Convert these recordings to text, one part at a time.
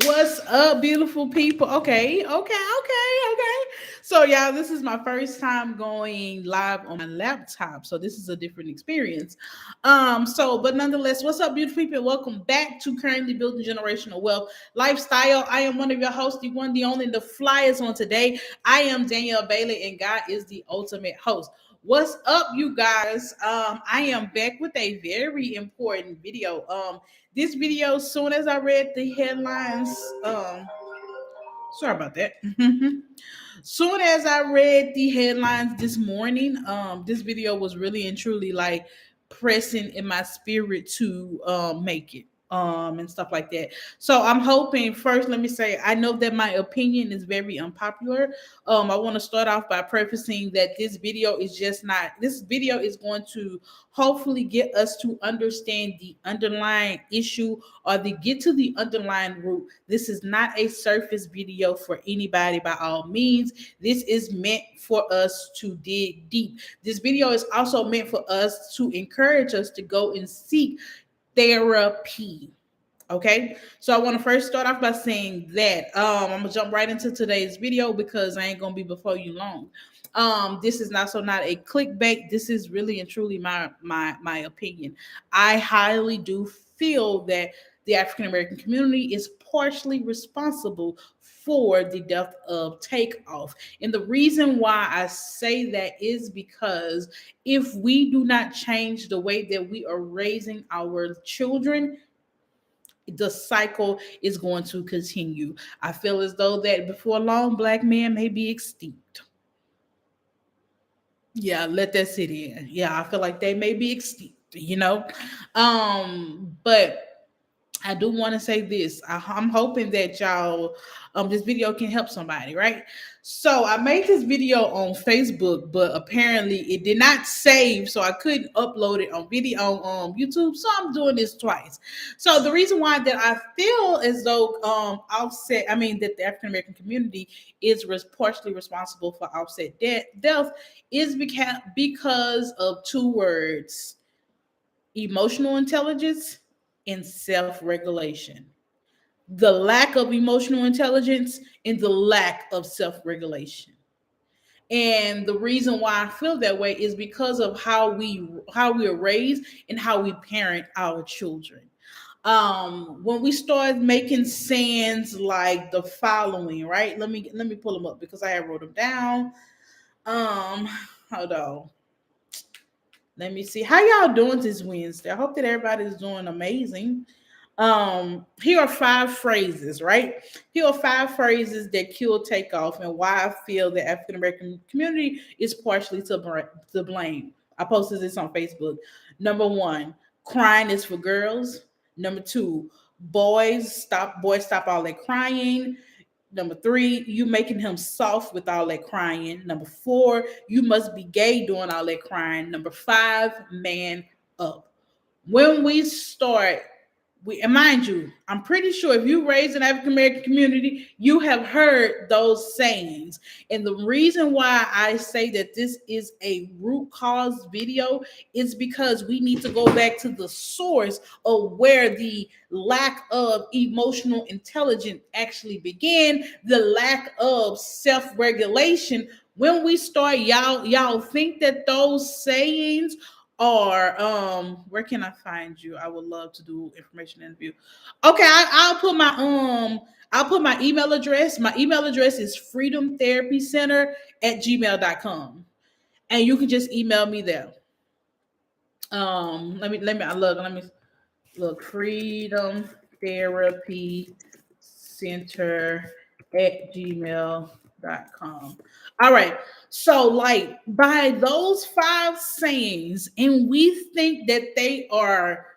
What's up, beautiful people? Okay. So, y'all, this is my first time going live on my laptop, so this is a different experience. But nonetheless, what's up, beautiful people? Welcome back to Currently Building Generational Wealth Lifestyle. I am one of your hosts, the one, the only, the flyers on today. I am Danielle Bailey, and God is the ultimate host. What's up, you guys? I am back with a very important video. This video, soon as I read the headlines, sorry about that. Soon as I read the headlines this morning, this video was really and truly like pressing in my spirit to make it. And stuff like that. So I'm hoping first, let me say, I know that my opinion is very unpopular. I want to start off by prefacing that this video is going to hopefully get us to understand the underlying issue or to get to the underlying root. This is not a surface video for anybody by all means. This is meant for us to dig deep. This video is also meant for us to encourage us to go and seek therapy. Okay, so I want to first start off by saying that I'm gonna jump right into today's video because I ain't gonna be before you long. This is not a clickbait. This is really and truly my opinion. I highly do feel that the African American community is partially responsible for the death of Takeoff. And the reason why I say that is because if we do not change the way that we are raising our children, the cycle is going to continue. I feel as though that before long, black men may be extinct. Yeah, let that sit in. Yeah, I feel like they may be extinct. But I do want to say this. I'm hoping that y'all, this video can help somebody, right? So I made this video on Facebook, but apparently it did not save, so I couldn't upload it on video on YouTube. So I'm doing this twice. So the reason why that I feel as though that the African American community is partially responsible for Offset death is because of two words: emotional intelligence and self-regulation. The lack of emotional intelligence and the lack of self-regulation. And the reason why I feel that way is because of how we are raised and how we parent our children. When we start making sayings like the following, right? Let me pull them up because I have wrote them down. Um, Hold on. Let me see how y'all doing this Wednesday. I hope that everybody's doing amazing. Here are five phrases, right? Here are five phrases that kill Takeoff and why I feel the African American community is partially to blame. I posted this on Facebook. Number one, crying is for girls. Number two, boys stop all that crying. Number three, you making him soft with all that crying. Number four, you must be gay doing all that crying. Number five, man up. When we start, and mind you, I'm pretty sure if you raised an African American community, you have heard those sayings. And the reason why I say that this is a root cause video is because we need to go back to the source of where the lack of emotional intelligence actually began, the lack of self-regulation. When we start, y'all think that those sayings or where can I find you? I would love to do information interview. Okay, I'll put my email address. My email address is freedomtherapycenter@gmail.com. And you can just email me there. Let me look freedom therapy center at gmail.com. All right. So, like, by those five sayings, and we think that they're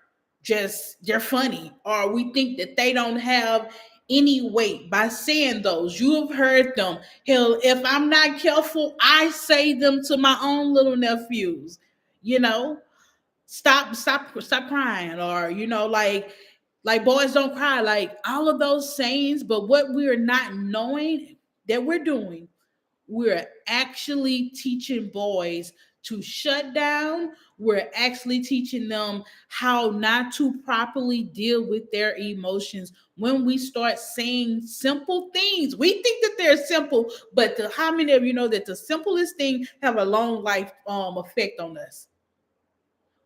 funny, or we think that they don't have any weight by saying those. You have heard them. Hell, if I'm not careful, I say them to my own little nephews. You know, stop crying, or like boys don't cry, like all of those sayings. But what we're not knowing that we're doing, we're actually teaching boys to shut down. We're actually teaching them how not to properly deal with their emotions. When we start saying simple things, we think that they're simple, but how many of you know that the simplest thing have a long life effect on us?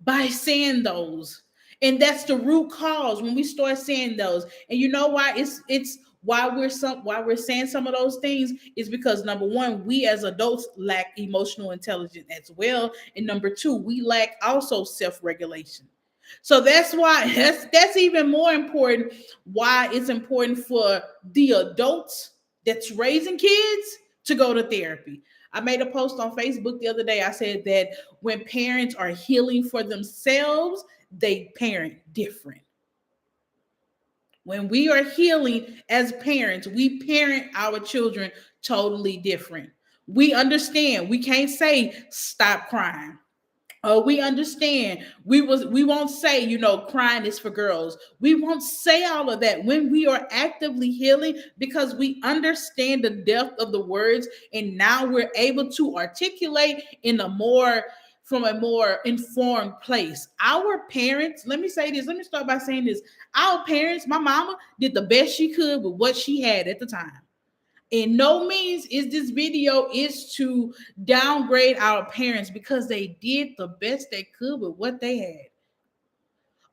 By saying those. And that's the root cause when we start saying those. And you know why it's why we're saying some of those things is because number one, we as adults lack emotional intelligence as well. And number two, we lack also self-regulation. So that's why that's even more important. Why it's important for the adults that's raising kids to go to therapy. I made a post on Facebook the other day. I said that when parents are healing for themselves, they parent different. When we are healing as parents, we parent our children totally different. We understand. We can't say stop crying. We understand. We won't say, crying is for girls. We won't say all of that when we are actively healing because we understand the depth of the words, and now we're able to articulate in a more from a more informed place. Our parents, let me say this, let me start by saying this. Our parents, my mama did the best she could with what she had at the time. In no means is this video is to downgrade our parents because they did the best they could with what they had.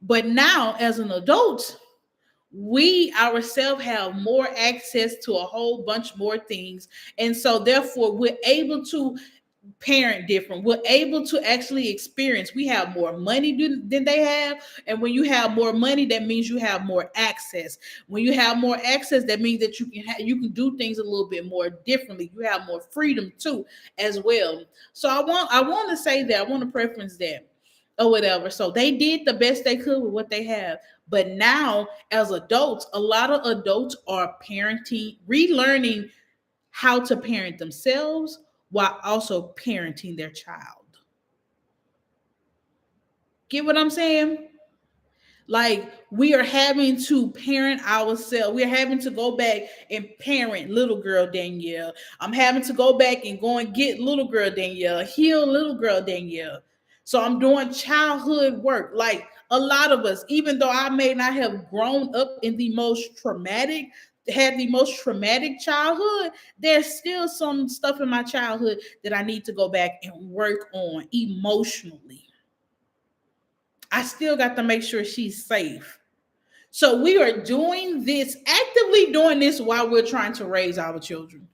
But now, as an adult, we ourselves have more access to a whole bunch more things. And so, therefore, we're able to parent different. We're able to actually experience. We have more money than they have. And when you have more money, that means you have more access. When you have more access, that means that you can do things a little bit more differently. You have more freedom too, as well. So I want to say that. I want to preference that or whatever. So they did the best they could with what they have. But now, as adults, a lot of adults are parenting, relearning how to parent themselves while also parenting their child. Get what I'm saying? Like we are having to parent ourselves. We're having to go back and parent little girl Danielle. I'm having to go back and go and get little girl Danielle, heal little girl Danielle. So I'm doing childhood work. Like a lot of us, even though I may not have grown up in the most traumatic, had the most traumatic childhood, there's still some stuff in my childhood that I need to go back and work on emotionally. I still got to make sure she's safe. So we are doing this, actively doing this while we're trying to raise our children.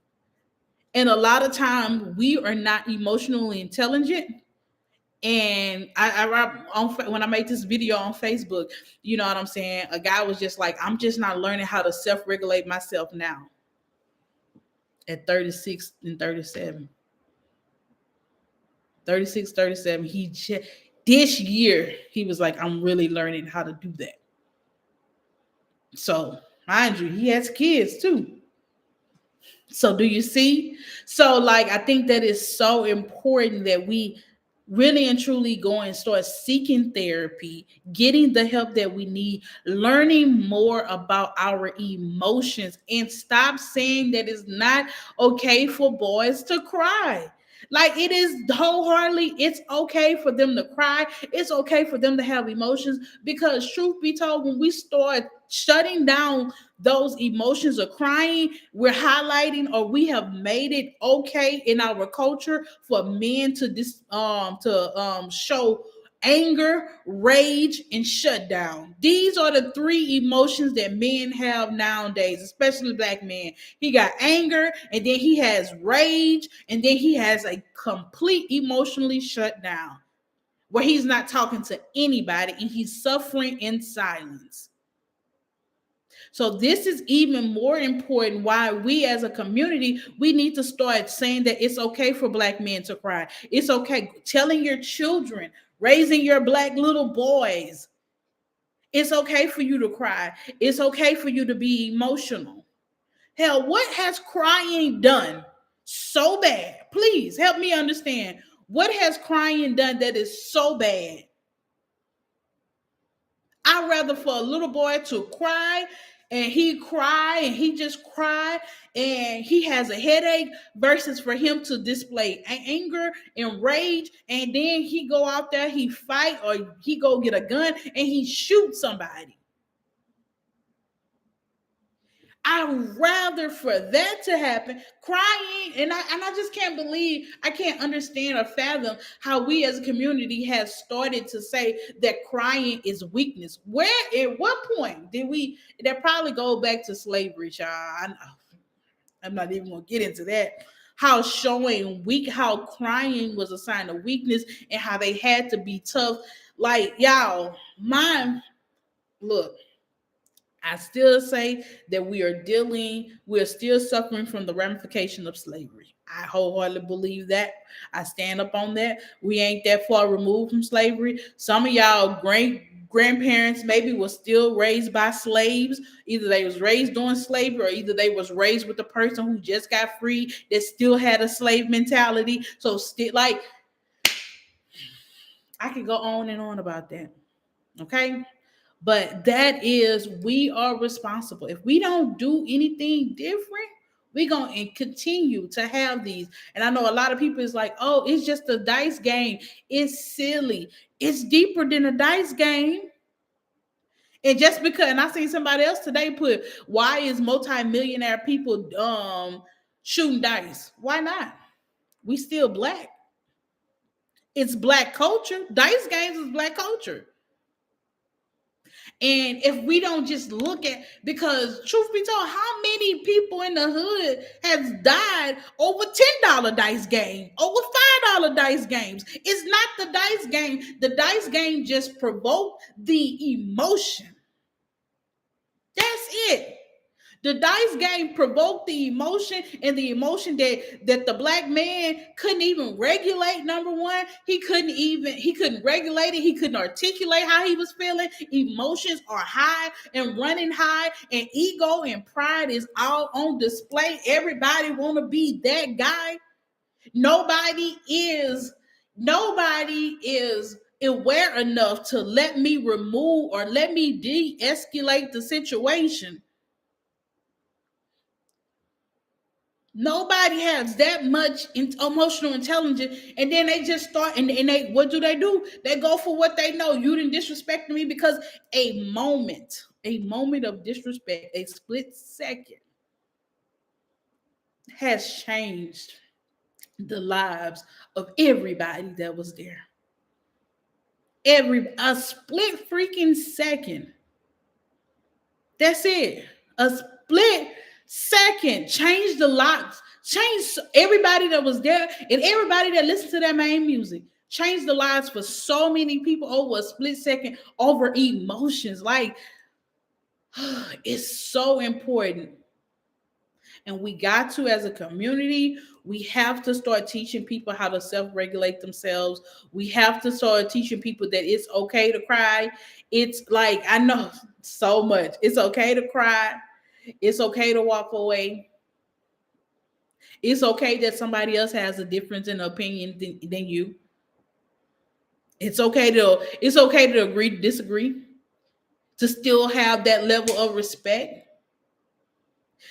And a lot of time we are not emotionally intelligent. And when I made this video on Facebook, you know what I'm saying? A guy was just like, I'm just not learning how to self-regulate myself now at 36 and 37. 36, 37. This year, he was like, I'm really learning how to do that. So, mind you, he has kids too. So, do you see? So, like, I think that is so important that we really and truly go and start seeking therapy, getting the help that we need, learning more about our emotions, and stop saying that it's not okay for boys to cry. Like it is wholeheartedly, it's okay for them to cry. It's okay for them to have emotions because, truth be told, when we start shutting down those emotions of crying, we're highlighting or we have made it okay in our culture for men to show anger, rage, and shutdown. These are the three emotions that men have nowadays, especially black men. He got anger, and then he has rage, and then he has a complete emotionally shut down where he's not talking to anybody and he's suffering in silence. So this is even more important why we as a community, we need to start saying that it's okay for black men to cry. It's okay telling your children, raising your black little boys. It's okay for you to cry. It's okay for you to be emotional. Hell, what has crying done so bad? Please help me understand. What has crying done that is so bad? I'd rather for a little boy to cry and he cry and he just cry and he has a headache versus for him to display anger and rage and then he go out there, he fight or he go get a gun and he shoot somebody. I'd rather for that to happen, crying, and I just can't believe, I can't understand or fathom how we as a community have started to say that crying is weakness. Where, at what point did we? That probably go back to slavery, child. I'm not even gonna get into that. How showing weak, how crying was a sign of weakness, and how they had to be tough. Like y'all, mine. Look, I still say that we're still suffering from the ramification of slavery. I wholeheartedly believe that. I stand up on that. We ain't that far removed from slavery. Some of y'all great grandparents maybe was still raised by slaves. Either they was raised during slavery or either they was raised with a person who just got free that still had a slave mentality. So still like I could go on and on about that. Okay? But that is, we are responsible. If we don't do anything different, we're going to continue to have these. And I know a lot of people is like, oh, it's just a dice game. It's silly. It's deeper than a dice game. And just because, and I seen somebody else today put, why is multimillionaire people shooting dice? Why not? We still black. It's black culture. Dice games is black culture. And if we don't just look at, because truth be told, how many people in the hood has died over $10 dice game, over $5 dice games? It's not the dice game. The dice game just provoked the emotion. That's it. The dice game provoked the emotion, and the emotion that the black man couldn't even regulate. Number one, he couldn't regulate it. He couldn't articulate how he was feeling. Emotions are high and running high, and ego and pride is all on display. Everybody want to be that guy. Nobody is aware enough to let me remove or let me de-escalate the situation. Nobody has that much emotional intelligence, and then they just start and they what do? They go for what they know. You didn't disrespect me because a moment of disrespect, a split second, has changed the lives of everybody that was there. A split freaking second. That's it. A split second changed the lives, changed everybody that was there and everybody that listened to that main music. Changed the lives for so many people over a split second over emotions. Like, it's so important. And we got to, as a community, we have to start teaching people how to self-regulate themselves. We have to start teaching people that it's okay to cry. It's like, I know so much. It's okay to cry. It's okay to walk away. It's okay that somebody else has a difference in opinion than you. It's okay to agree to disagree, to still have that level of respect.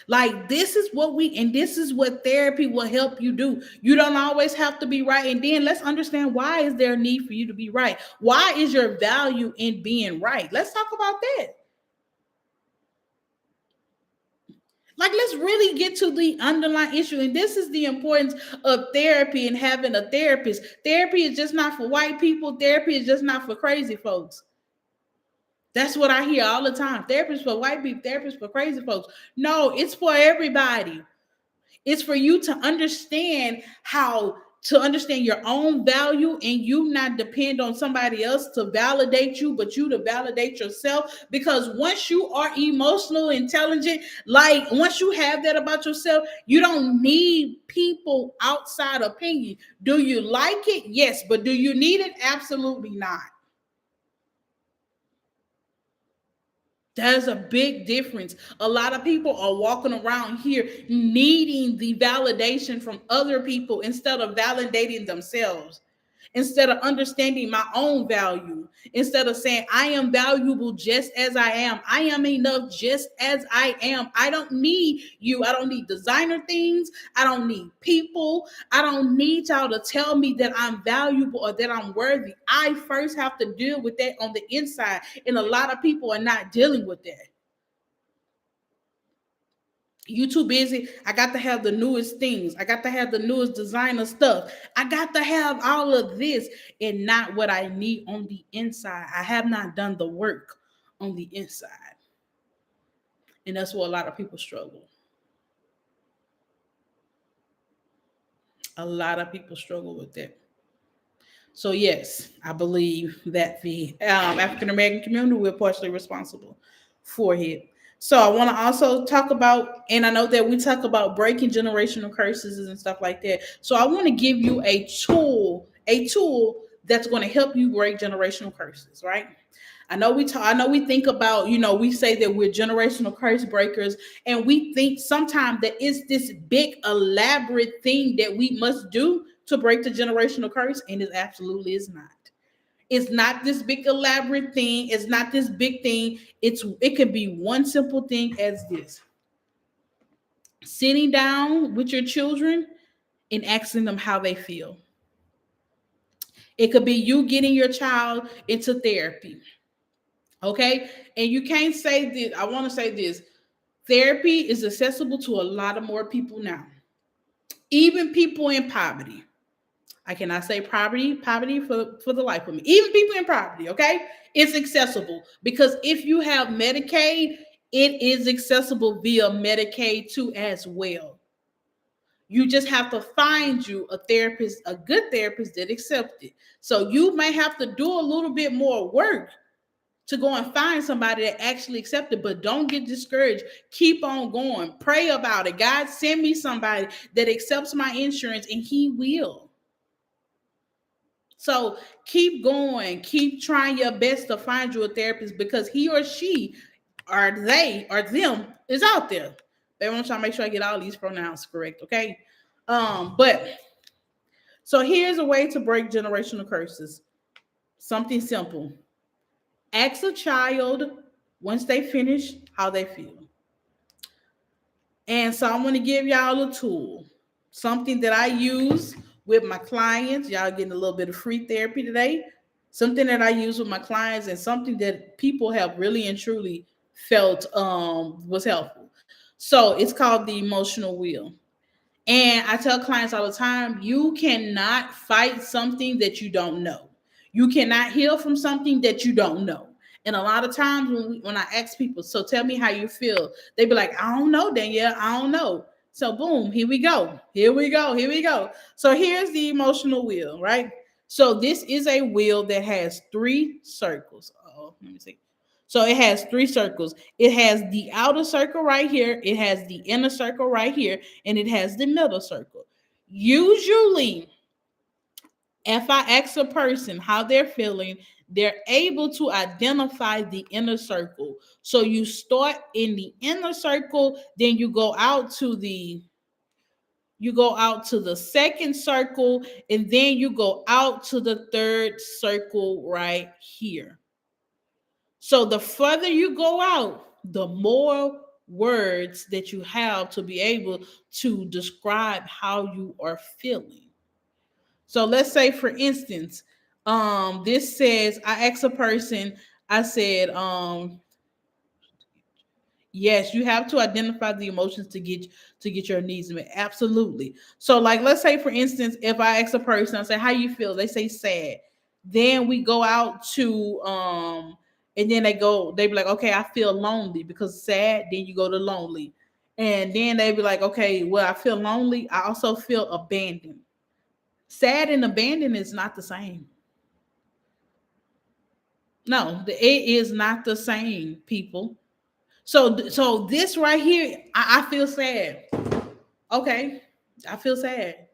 Like, this is what therapy will help you do. You don't always have to be right. And then let's understand, why is there a need for you to be right? Why is your value in being right? Let's talk about that. Like, let's really get to the underlying issue. And this is the importance of therapy and having a therapist. Therapy is just not for white people. Therapy is just not for crazy folks. That's what I hear all the time. Therapists for white people, therapists for crazy folks. No, it's for everybody. It's for you to understand your own value, and you not depend on somebody else to validate you, but you to validate yourself. Because once you are emotional intelligent, like once you have that about yourself, you don't need people outside opinion. Do you like it? Yes. But do you need it? Absolutely not. There's a big difference. A lot of people are walking around here needing the validation from other people instead of validating themselves. instead of understanding my own value, instead of saying I am valuable just as I am. I am enough just as I am. I don't need you. I don't need designer things. I don't need people. I don't need y'all to tell me that I'm valuable or that I'm worthy. I first have to deal with that on the inside. And a lot of people are not dealing with that. You too busy. I got to have the newest things. I got to have the newest designer stuff. I got to have all of this and not what I need on the inside. I have not done the work on the inside. And that's where a lot of people struggle. A lot of people struggle with that. So yes, I believe that the African American community we're partially responsible for it. So I want to also talk about, and I know that we talk about breaking generational curses and stuff like that. So I want to give you a tool that's going to help you break generational curses, right? I know we think about, we say that we're generational curse breakers, and we think sometimes that it's this big elaborate thing that we must do to break the generational curse, and it absolutely is not. It's not this big elaborate thing. It's not this big thing. It can be one simple thing as this. Sitting down with your children and asking them how they feel. It could be you getting your child into therapy. Okay? And you can't say this. I want to say this. Therapy is accessible to a lot of more people now. Even people in poverty. I cannot say poverty for the life of me. Even people in poverty, okay? It's accessible because if you have Medicaid, it is accessible via Medicaid too as well. You just have to find you a therapist, a good therapist that accepts it. So you may have to do a little bit more work to go and find somebody that actually accepts it, but don't get discouraged. Keep on going. Pray about it. God, send me somebody that accepts my insurance, and He will. So keep going, keep trying your best to find you a therapist because he or she, or they, or them is out there. They want to make sure I get all these pronouns correct, okay? But so here's a way to break generational curses. Something simple. Ask a child once they finish how they feel. And so I'm going to give y'all a tool, something that I use with my clients. Y'all getting a little bit of free therapy today. Something that I use with my clients and something that people have really and truly felt was helpful. So it's called the emotional wheel. And I tell clients all the time, you cannot fight something that you don't know. You cannot heal from something that you don't know. And a lot of times when I ask people, so tell me how you feel, they be like, I don't know, Danielle, I don't know. So boom, here we go. Here we go. Here we go. So here's the emotional wheel, right? So this is a wheel that has 3 circles. Oh, let me see. So it has 3 circles. It has the outer circle right here. It has the inner circle right here. And it has the middle circle. Usually, if I ask a person how they're feeling, they're able to identify the inner circle. So you start in the inner circle, then you go out to the second circle, and then you go out to the third circle right here. So the further you go out, the more words that you have to be able to describe how you are feeling. So let's say, for instance, this says, I asked a person, I said, yes, you have to identify the emotions to get your needs met. Absolutely. So, like, let's say, for instance, if I ask a person, I say, how you feel? They say sad. Then we go out to and then they be like, okay, I feel lonely because sad. Then you go to lonely. And then they be like, okay, well, I feel lonely. I also feel abandoned. Sad and abandoned is not the same. No, it is not the same, people. So this right here, I feel sad. Okay, I feel sad.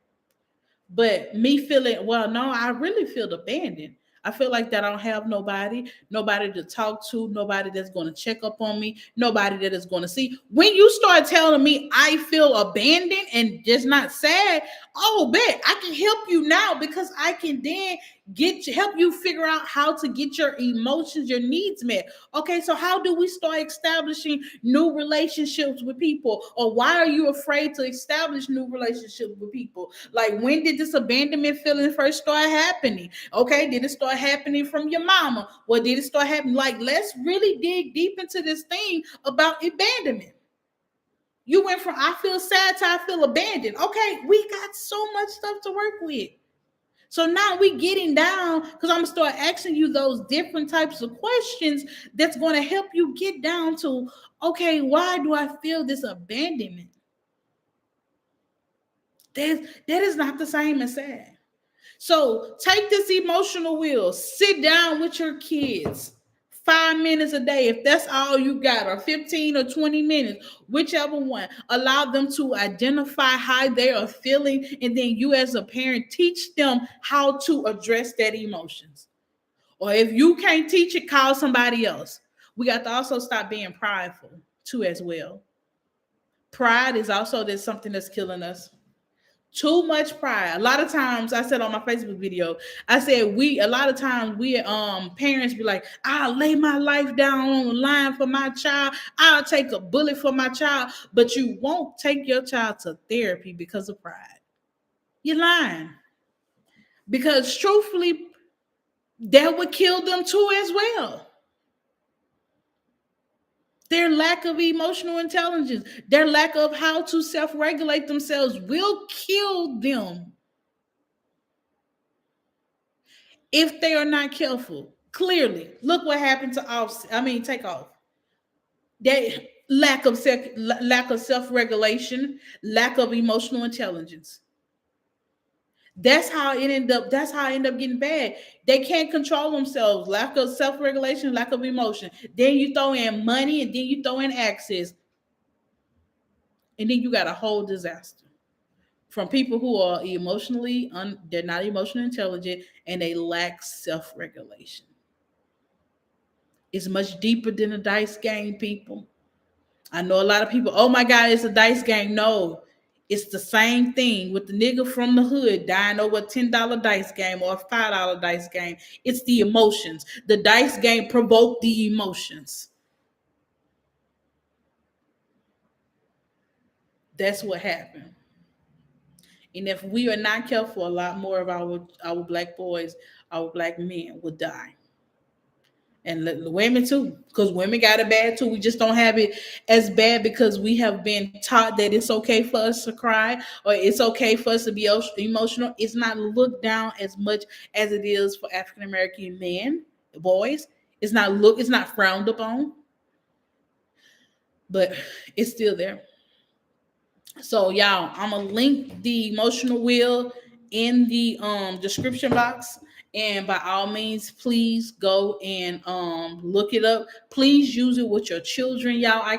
But me feeling, well, no, I really feel abandoned. I feel like that I don't have nobody to talk to, nobody that's going to check up on me, nobody that is going to see. When you start telling me I feel abandoned and just not sad, oh, bet I can help you now, because I can then help you figure out how to get your emotions, your needs met. Okay, so how do we start establishing new relationships with people? Or why are you afraid to establish new relationships with people? Like, when did this abandonment feeling first start happening? Okay, did it start happening from your mama? Or did it start happening? Like, let's really dig deep into this thing about abandonment. You went from I feel sad to I feel abandoned. Okay, we got so much stuff to work with. So now we getting down, because I'm gonna start asking you those different types of questions that's gonna help you get down to, okay, why do I feel this abandonment? That is not the same as sad. So take this emotional wheel, sit down with your kids 5 minutes a day, if that's all you got, or 15 or 20 minutes, whichever one. Allow them to identify how they are feeling, and then you, as a parent, teach them how to address that emotions. Or if you can't teach it, call somebody else. We got to also stop being prideful too, as well. Pride is also that's something that's killing us. Too much pride. A lot of times, I said on my Facebook video, I said we a lot of times we parents be like, I'll lay my life down on the line for my child, I'll take a bullet for my child, but you won't take your child to therapy because of pride. You're lying. Because truthfully, that would kill them too as well. Their lack of emotional intelligence, their lack of how to self-regulate themselves will kill them if they are not careful. Clearly, look what happened to Takeoff. That lack of self-regulation, lack of emotional intelligence. That's how it ended up. That's how it ended up getting bad. They can't control themselves. Lack of self-regulation, lack of emotion. Then you throw in money, and then you throw in access, and then you got a whole disaster from people who are they're not emotionally intelligent, and they lack self-regulation. It's much deeper than a dice game, people. I know a lot of people, oh my God, it's a dice game. No, it's the same thing with the nigga from the hood dying over a $10 dice game or a $5 dice game. It's the emotions. The dice game provoked the emotions. That's what happened. And if we are not careful, a lot more of our black boys, our black men will die. And the women too, because women got it bad too. We just don't have it as bad because we have been taught that it's okay for us to cry, or it's okay for us to be emotional. It's not looked down as much as it is for African American men, boys. It's not frowned upon, but it's still there. So y'all, I'm gonna link the emotional wheel in the description box. And by all means, please go and look it up. Please use it with your children, y'all. I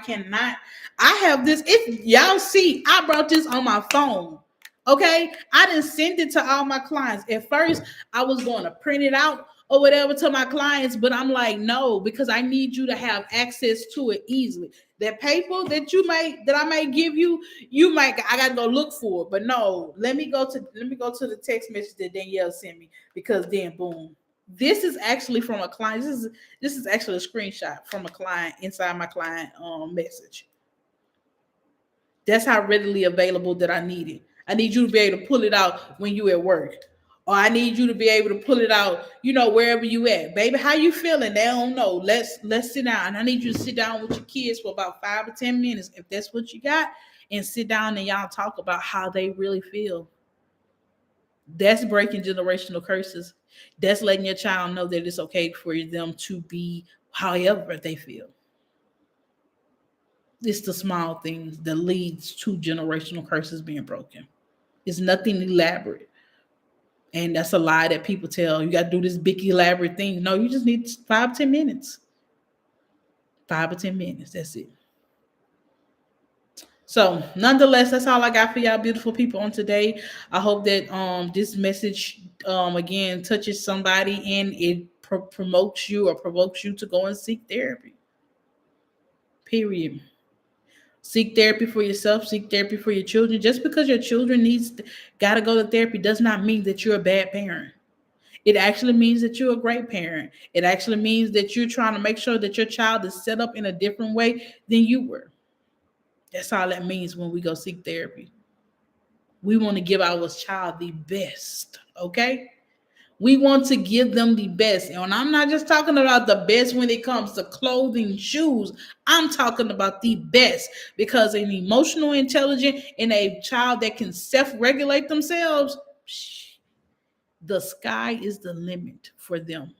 have this. If y'all see, I brought this on my phone. Okay, I didn't send it to all my clients. At first, I was going to print it out or whatever to my clients, but I'm like, no, because I need you to have access to it easily. That paper that I may give you, I gotta go look for it. But no, let me go to the text message that Danielle sent me, because then boom. This is actually from a client. This is actually a screenshot from a client inside my client message. That's how readily available that I need it. I need you to be able to pull it out when you at work. Or I need you to be able to pull it out, wherever you at. Baby, how you feeling? They don't know. Let's sit down. And I need you to sit down with your kids for about 5 or 10 minutes, if that's what you got, and sit down and y'all talk about how they really feel. That's breaking generational curses. That's letting your child know that it's okay for them to be however they feel. It's the small things that leads to generational curses being broken. It's nothing elaborate. And that's a lie that people tell. You got to do this big elaborate thing. No, you just need 5 or 10 minutes. 5 or 10 minutes. That's it. So, nonetheless, that's all I got for y'all beautiful people on today. I hope that this message again touches somebody and it promotes you or provokes you to go and seek therapy. Period. Seek therapy for yourself, seek therapy for your children. Just because your children gotta go to therapy does not mean that you're a bad parent. It actually means that you're a great parent. It actually means that you're trying to make sure that your child is set up in a different way than you were. That's all that means when we go seek therapy. We want to give our child the best, okay? We want to give them the best. And I'm not just talking about the best when it comes to clothing, shoes. I'm talking about the best because an emotional intelligent and a child that can self-regulate themselves, the sky is the limit for them.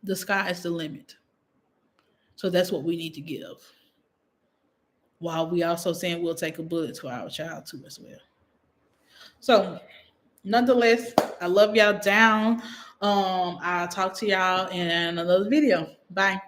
The sky is the limit. So that's what we need to give. While we also saying we'll take a bullet to our child too as well. So nonetheless, I love y'all down. I'll talk to y'all in another video. Bye.